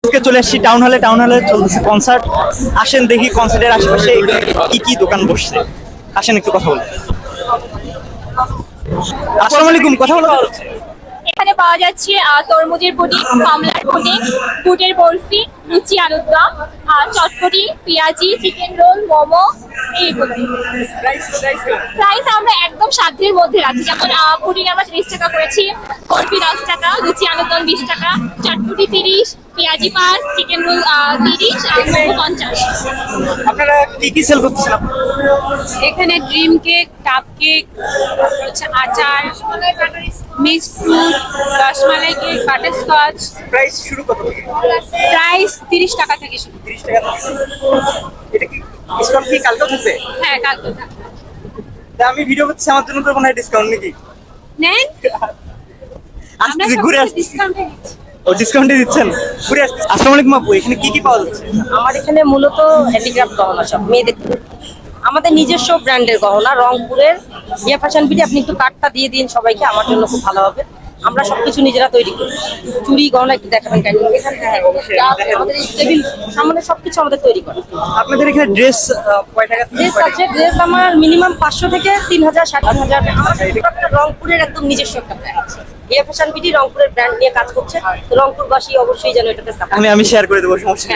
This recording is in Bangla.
আজকে চলে এসেছি টাউন হলে চলতেছে কনসার্ট। আসেন দেখি কনসার্টের আশেপাশে কি কি দোকান বসছে। আসেন একটু কথা বলি। আসসালামু আলাইকুম, কথা বলা হচ্ছে। এখানে পাওয়া যাচ্ছে তরমুজের পুডিং, কমলার পুডিং, বুটের বরফি, লুচি আলুর দম, চটপটি, পেঁয়াজি, চিকেন রোল, মোমো এইগুলো। প্রাইস আমরা একদম সাধ্যের মধ্যে রাখছি। যেমন পুডিং আমরা 30 টাকা করেছি, বরফি 10 টাকা, লুচি আলুর দম 20 টাকা, চটপটি 30, পেঁয়াজি 5, চিকেন রোল 30 আর মোমো 50। আপনারা কি কি সেল করতেছেন? এখানে ড্রিম কেক, কাপ কেক, হচ্ছে আচার, mix fruit, rasmalai cake, butterscotch. Price শুরু কত থেকে? প্রাইস 30 টাকা থেকে শুরু। 30 টাকা থেকে। এটা কি ডিসকাউন্ট কি কালকে থাকবে? হ্যাঁ, কালকে থাকবে। তা আমি ভিডিও করতেছি, আমার জন্য তো মনে হয় ডিসকাউন্ট নাকি? নেন, আমরা আসতেছি, ঘুরে আসতেছি। ডিসকাউন্টে দিচ্ছি। ও ডিসকাউন্টে দিচ্ছেন? ঘুরে আসতেছি। আসসালামু আলাইকুম আপু, এখানে কি কি পাওয়া যাচ্ছে? আমার এখানে মূলত হ্যান্ডিক্রাফট গহনা সব মেয়েদের, আমাদের নিজস্ব ব্র্যান্ডের গহনা রংপুরের ইয়া ফ্যাশন বিডি। আপনি একটু কার্ডটা দিয়ে দিন সবাইকে, আমার জন্য খুব ভালো হবে। আমরা সবকিছু নিজেরা তৈরি করি, চুড়ি গহনা একটু দেখাবেন কেন? হ্যাঁ, অবশ্যই, দেখাবো। আমাদের এই টেবিল সামনে সবকিছু আমাদের তৈরি করা। আপনাদের এখানে ড্রেস কয় টাকা থেকে ড্রেস কয় টাকা? আছে, ড্রেস আমার মিনিমাম 500 থেকে 3000 7000। একটা রংপুরের একদম নিজস্ব একটা ব্র্যান্ড, ইয়া ফ্যাশন বিডি রংপুরের ব্র্যান্ড নিয়ে কাজ করছে। তো রংপুরবাসী অবশ্যই যেন এটাতে support আমি শেয়ার করে দেবো, সমস্যা নেই।